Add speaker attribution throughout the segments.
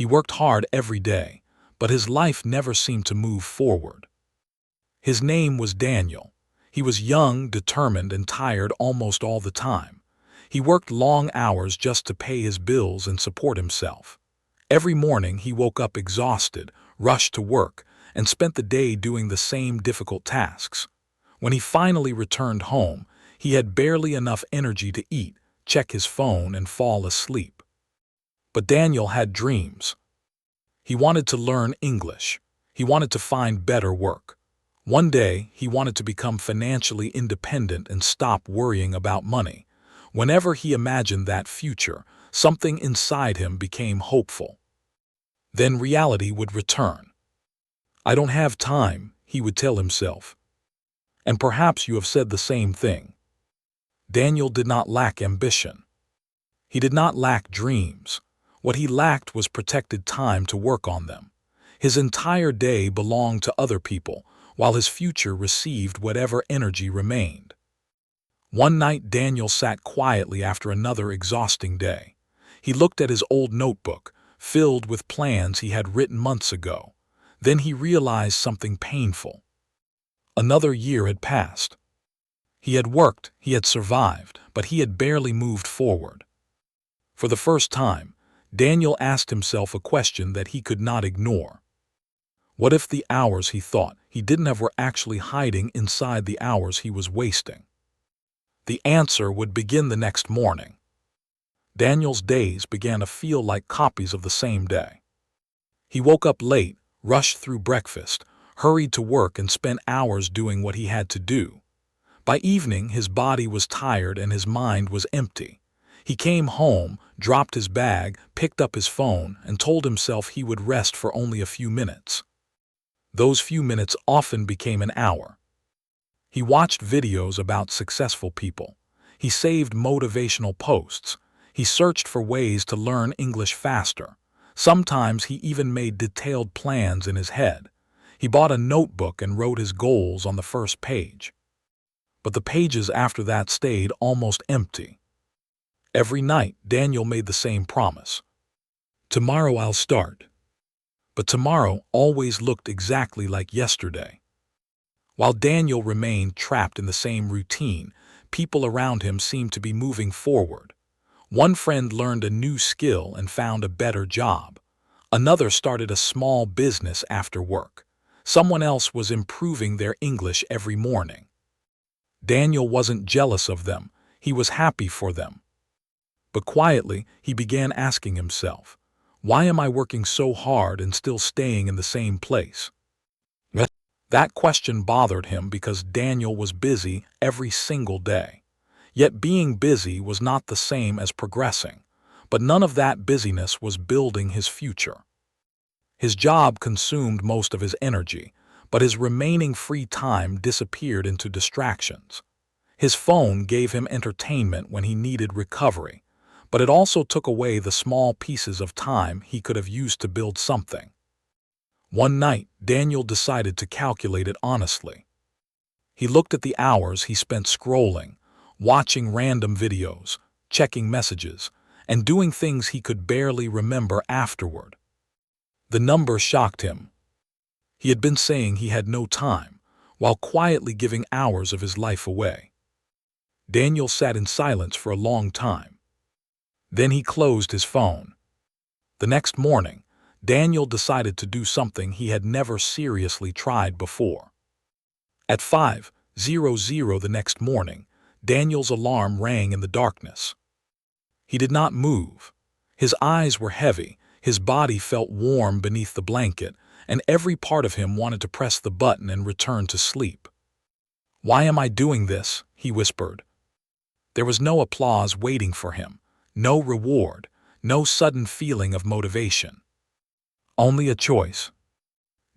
Speaker 1: He worked hard every day, but his life never seemed to move forward. His name was Daniel. He was young, determined, and tired almost all the time. He worked long hours just to pay his bills and support himself. Every morning he woke up exhausted, rushed to work, and spent the day doing the same difficult tasks. When he finally returned home, he had barely enough energy to eat, check his phone, and fall asleep. But Daniel had dreams. He wanted to learn English. He wanted to find better work. One day, he wanted to become financially independent and stop worrying about money. Whenever he imagined that future, something inside him became hopeful. Then reality would return. "I don't have time," he would tell himself. And perhaps you have said the same thing. Daniel did not lack ambition. He did not lack dreams. What he lacked was protected time to work on them. His entire day belonged to other people, while his future received whatever energy remained. One night Daniel sat quietly after another exhausting day. He looked at his old notebook, filled with plans he had written months ago. Then he realized something painful. Another year had passed. He had worked, he had survived, but he had barely moved forward. For the first time, Daniel asked himself a question that he could not ignore. What if the hours he thought he didn't have were actually hiding inside the hours he was wasting? The answer would begin the next morning. Daniel's days began to feel like copies of the same day. He woke up late, rushed through breakfast, hurried to work, and spent hours doing what he had to do. By evening, his body was tired and his mind was empty. He came home, dropped his bag, picked up his phone, and told himself he would rest for only a few minutes. Those few minutes often became an hour. He watched videos about successful people. He saved motivational posts. He searched for ways to learn English faster. Sometimes he even made detailed plans in his head. He bought a notebook and wrote his goals on the first page. But the pages after that stayed almost empty. Every night, Daniel made the same promise. "Tomorrow I'll start." But tomorrow always looked exactly like yesterday. While Daniel remained trapped in the same routine, people around him seemed to be moving forward. One friend learned a new skill and found a better job. Another started a small business after work. Someone else was improving their English every morning. Daniel wasn't jealous of them, he was happy for them. But quietly, he began asking himself, why am I working so hard and still staying in the same place? That question bothered him because Daniel was busy every single day. Yet being busy was not the same as progressing, but none of that busyness was building his future. His job consumed most of his energy, but his remaining free time disappeared into distractions. His phone gave him entertainment when he needed recovery, but it also took away the small pieces of time he could have used to build something. One night, Daniel decided to calculate it honestly. He looked at the hours he spent scrolling, watching random videos, checking messages, and doing things he could barely remember afterward. The number shocked him. He had been saying he had no time, while quietly giving hours of his life away. Daniel sat in silence for a long time. Then he closed his phone. The next morning, Daniel decided to do something he had never seriously tried before. At 5:00 the next morning, Daniel's alarm rang in the darkness. He did not move. His eyes were heavy, his body felt warm beneath the blanket, and every part of him wanted to press the button and return to sleep. "Why am I doing this?" he whispered. There was no applause waiting for him, no reward, no sudden feeling of motivation. Only a choice.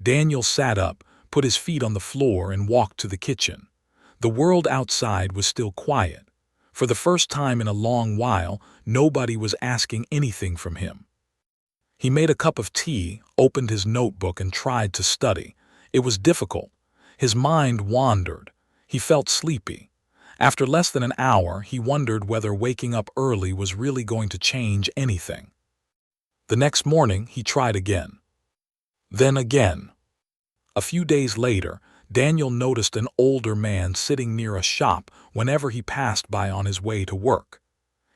Speaker 1: Daniel sat up, put his feet on the floor, and walked to the kitchen. The world outside was still quiet. For the first time in a long while, nobody was asking anything from him. He made a cup of tea, opened his notebook, and tried to study. It was difficult. His mind wandered. He felt sleepy. After less than an hour, he wondered whether waking up early was really going to change anything. The next morning, he tried again. Then again. A few days later, Daniel noticed an older man sitting near a shop whenever he passed by on his way to work.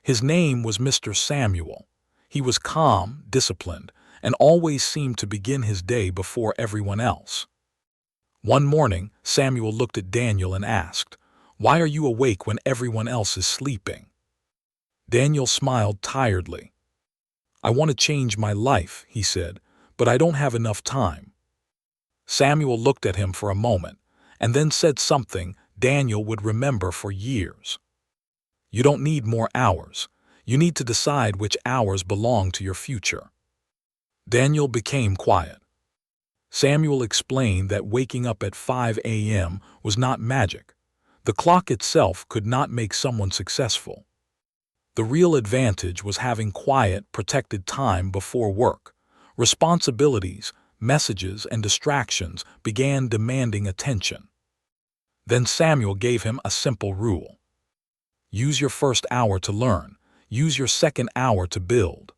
Speaker 1: His name was Mr. Samuel. He was calm, disciplined, and always seemed to begin his day before everyone else. One morning, Samuel looked at Daniel and asked, "Why are you awake when everyone else is sleeping?" Daniel smiled tiredly. "I want to change my life," he said, "but I don't have enough time." Samuel looked at him for a moment, and then said something Daniel would remember for years. "You don't need more hours. You need to decide which hours belong to your future." Daniel became quiet. Samuel explained that waking up at 5 a.m. was not magic. The clock itself could not make someone successful. The real advantage was having quiet, protected time before work. Responsibilities, messages, and distractions began demanding attention. Then Samuel gave him a simple rule. Use your first hour to learn. Use your second hour to build.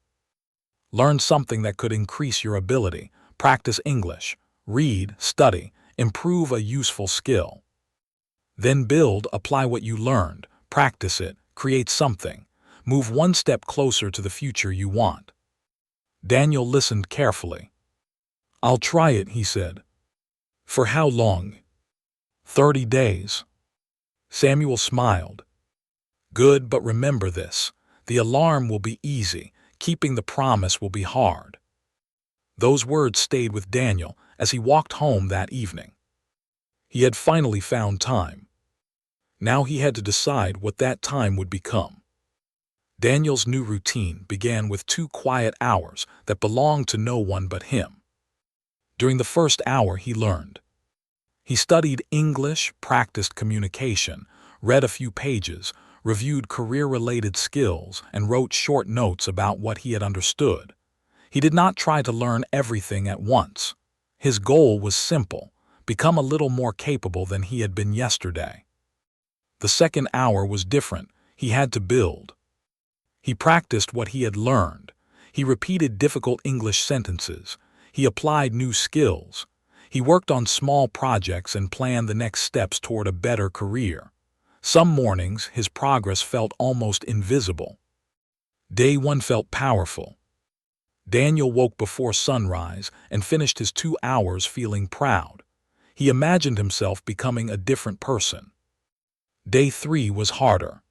Speaker 1: Learn something that could increase your ability. Practice English. Read, study, improve a useful skill. Then build, apply what you learned. Practice it, create something. Move one step closer to the future you want. Daniel listened carefully. "I'll try it," he said. "For how long?" 30 days. Samuel smiled. "Good, but remember this. The alarm will be easy. Keeping the promise will be hard." Those words stayed with Daniel as he walked home that evening. He had finally found time. Now he had to decide what that time would become. Daniel's new routine began with 2 quiet hours that belonged to no one but him. During the first hour, he learned. He studied English, practiced communication, read a few pages, reviewed career-related skills, and wrote short notes about what he had understood. He did not try to learn everything at once. His goal was simple: become a little more capable than he had been yesterday. The second hour was different. He had to build. He practiced what he had learned. He repeated difficult English sentences. He applied new skills. He worked on small projects and planned the next steps toward a better career. Some mornings, his progress felt almost invisible. Day 1 felt powerful. Daniel woke before sunrise and finished his 2 hours feeling proud. He imagined himself becoming a different person. Day 3 was harder.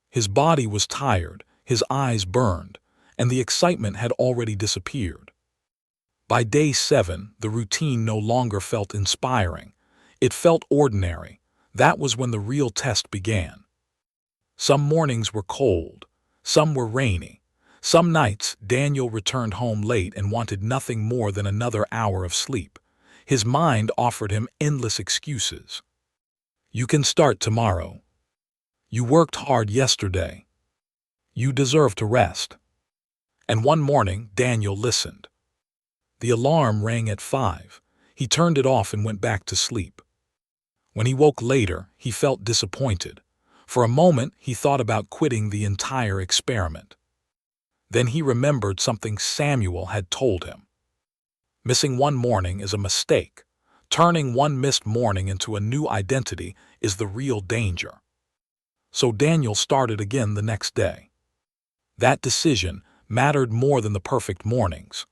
Speaker 1: His body was tired, his eyes burned, and the excitement had already disappeared. By day 7, the routine no longer felt inspiring. It felt ordinary. That was when the real test began. Some mornings were cold. Some were rainy. Some nights, Daniel returned home late and wanted nothing more than another hour of sleep. His mind offered him endless excuses. "You can start tomorrow." "You worked hard yesterday." "You deserve to rest." And one morning, Daniel listened. The alarm rang at 5. He turned it off and went back to sleep. When he woke later, he felt disappointed. For a moment, he thought about quitting the entire experiment. Then he remembered something Samuel had told him. Missing one morning is a mistake. Turning one missed morning into a new identity is the real danger. So Daniel started again the next day. That decision mattered more than the perfect mornings.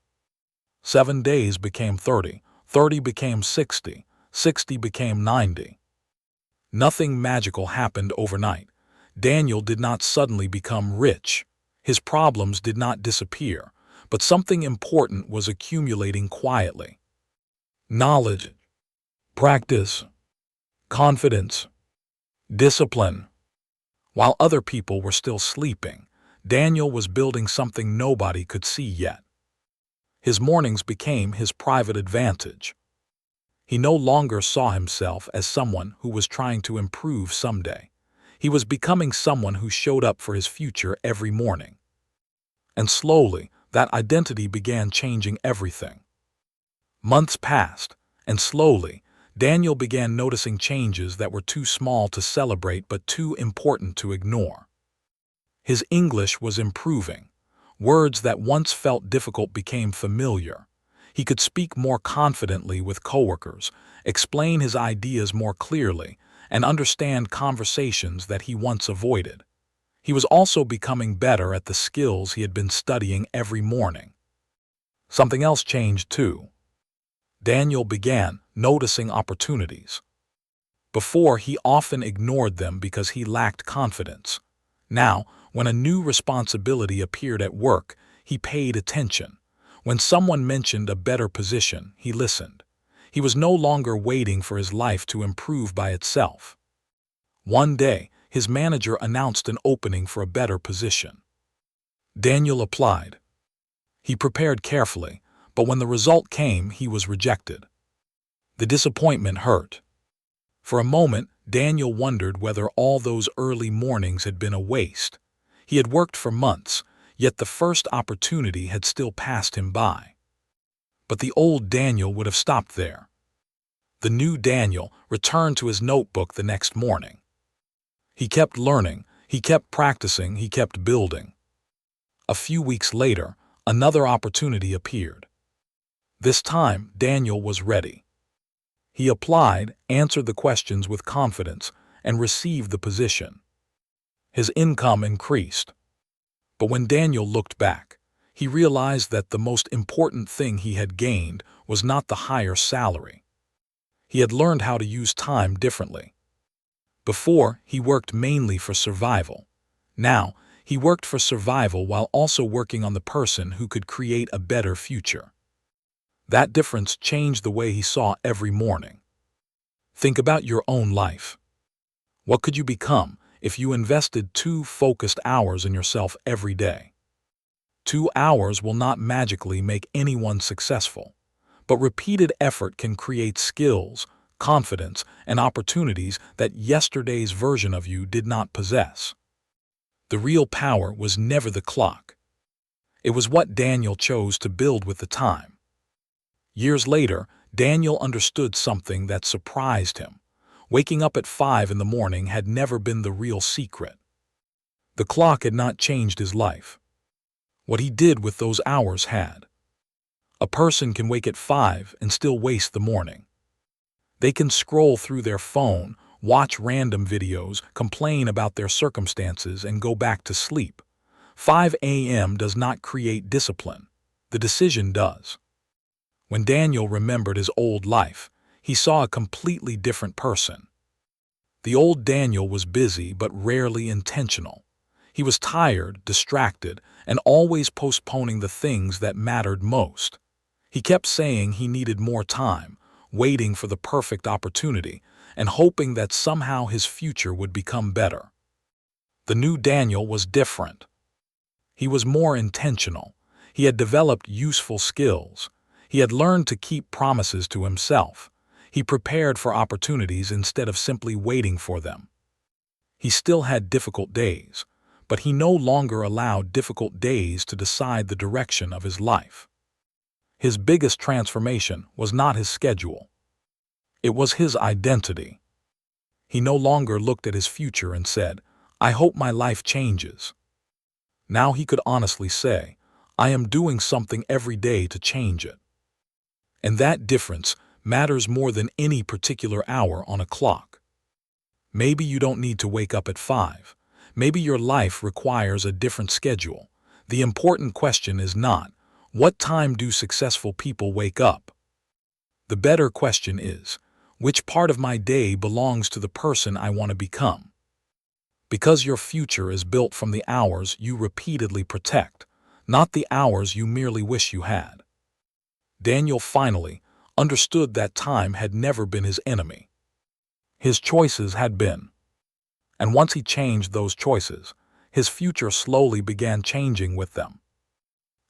Speaker 1: 7 days became 30, 30 became 60, 60 became 90. Nothing magical happened overnight. Daniel did not suddenly become rich. His problems did not disappear, but something important was accumulating quietly. Knowledge, practice, confidence, discipline. While other people were still sleeping, Daniel was building something nobody could see yet. His mornings became his private advantage. He no longer saw himself as someone who was trying to improve someday. He was becoming someone who showed up for his future every morning. And slowly, that identity began changing everything. Months passed, and slowly, Daniel began noticing changes that were too small to celebrate but too important to ignore. His English was improving. Words that once felt difficult became familiar. He could speak more confidently with coworkers, explain his ideas more clearly, and understand conversations that he once avoided. He was also becoming better at the skills he had been studying every morning. Something else changed too. Daniel began noticing opportunities. Before, he often ignored them because he lacked confidence. Now, when a new responsibility appeared at work, he paid attention. When someone mentioned a better position, he listened. He was no longer waiting for his life to improve by itself. One day, his manager announced an opening for a better position. Daniel applied. He prepared carefully, but when the result came, he was rejected. The disappointment hurt. For a moment, Daniel wondered whether all those early mornings had been a waste. He had worked for months, yet the first opportunity had still passed him by. But the old Daniel would have stopped there. The new Daniel returned to his notebook the next morning. He kept learning, he kept practicing, he kept building. A few weeks later, another opportunity appeared. This time, Daniel was ready. He applied, answered the questions with confidence, and received the position. His income increased. But when Daniel looked back, he realized that the most important thing he had gained was not the higher salary. He had learned how to use time differently. Before, he worked mainly for survival. Now, he worked for survival while also working on the person who could create a better future. That difference changed the way he saw every morning. Think about your own life. What could you become if you invested 2 focused hours in yourself every day? 2 hours will not magically make anyone successful, but repeated effort can create skills, confidence, and opportunities that yesterday's version of you did not possess. The real power was never the clock. It was what Daniel chose to build with the time. Years later, Daniel understood something that surprised him. Waking up at 5 in the morning had never been the real secret. The clock had not changed his life. What he did with those hours had. A person can wake at 5 and still waste the morning. They can scroll through their phone, watch random videos, complain about their circumstances, and go back to sleep. 5 a.m. does not create discipline. The decision does. When Daniel remembered his old life, he saw a completely different person. The old Daniel was busy but rarely intentional. He was tired, distracted, and always postponing the things that mattered most. He kept saying he needed more time, waiting for the perfect opportunity, and hoping that somehow his future would become better. The new Daniel was different. He was more intentional. He had developed useful skills. He had learned to keep promises to himself. He prepared for opportunities instead of simply waiting for them. He still had difficult days, but he no longer allowed difficult days to decide the direction of his life. His biggest transformation was not his schedule. It was his identity. He no longer looked at his future and said, "I hope my life changes." Now he could honestly say, "I am doing something every day to change it." And that difference matters more than any particular hour on a clock. Maybe you don't need to wake up at 5. Maybe your life requires a different schedule. The important question is not, what time do successful people wake up? The better question is, which part of my day belongs to the person I want to become? Because your future is built from the hours you repeatedly protect, not the hours you merely wish you had. Daniel finally understood that time had never been his enemy. His choices had been. And once he changed those choices, his future slowly began changing with them.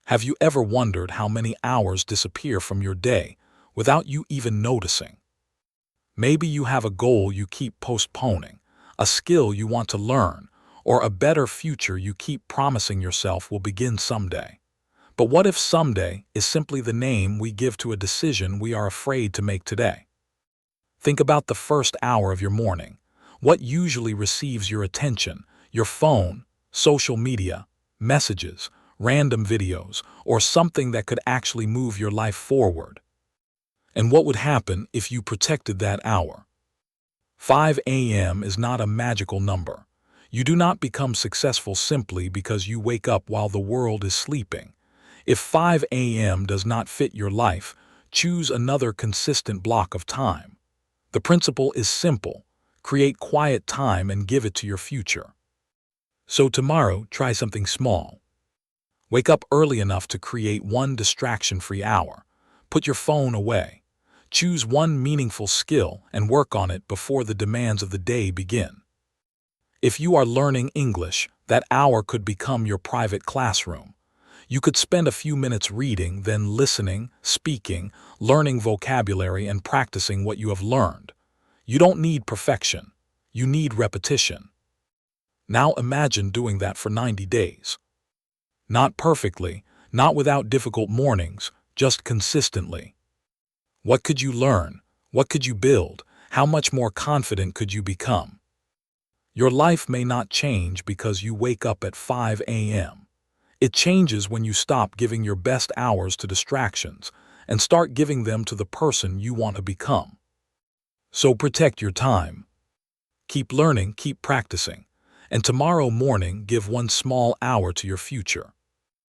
Speaker 1: Have you ever wondered how many hours disappear from your day without you even noticing? Maybe you have a goal you keep postponing, a skill you want to learn, or a better future you keep promising yourself will begin someday. But what if someday is simply the name we give to a decision we are afraid to make today? Think about the first hour of your morning. What usually receives your attention? Your phone, social media, messages, random videos, or something that could actually move your life forward. And what would happen if you protected that hour? 5 a.m. is not a magical number. You do not become successful simply because you wake up while the world is sleeping. If 5 a.m. does not fit your life, choose another consistent block of time. The principle is simple. Create quiet time and give it to your future. So tomorrow, try something small. Wake up early enough to create one distraction-free hour. Put your phone away. Choose one meaningful skill and work on it before the demands of the day begin. If you are learning English, that hour could become your private classroom. You could spend a few minutes reading, then listening, speaking, learning vocabulary, and practicing what you have learned. You don't need perfection. You need repetition. Now imagine doing that for 90 days. Not perfectly, not without difficult mornings, just consistently. What could you learn? What could you build? How much more confident could you become? Your life may not change because you wake up at 5 a.m. It changes when you stop giving your best hours to distractions and start giving them to the person you want to become. So protect your time. Keep learning, keep practicing, and tomorrow morning give one small hour to your future.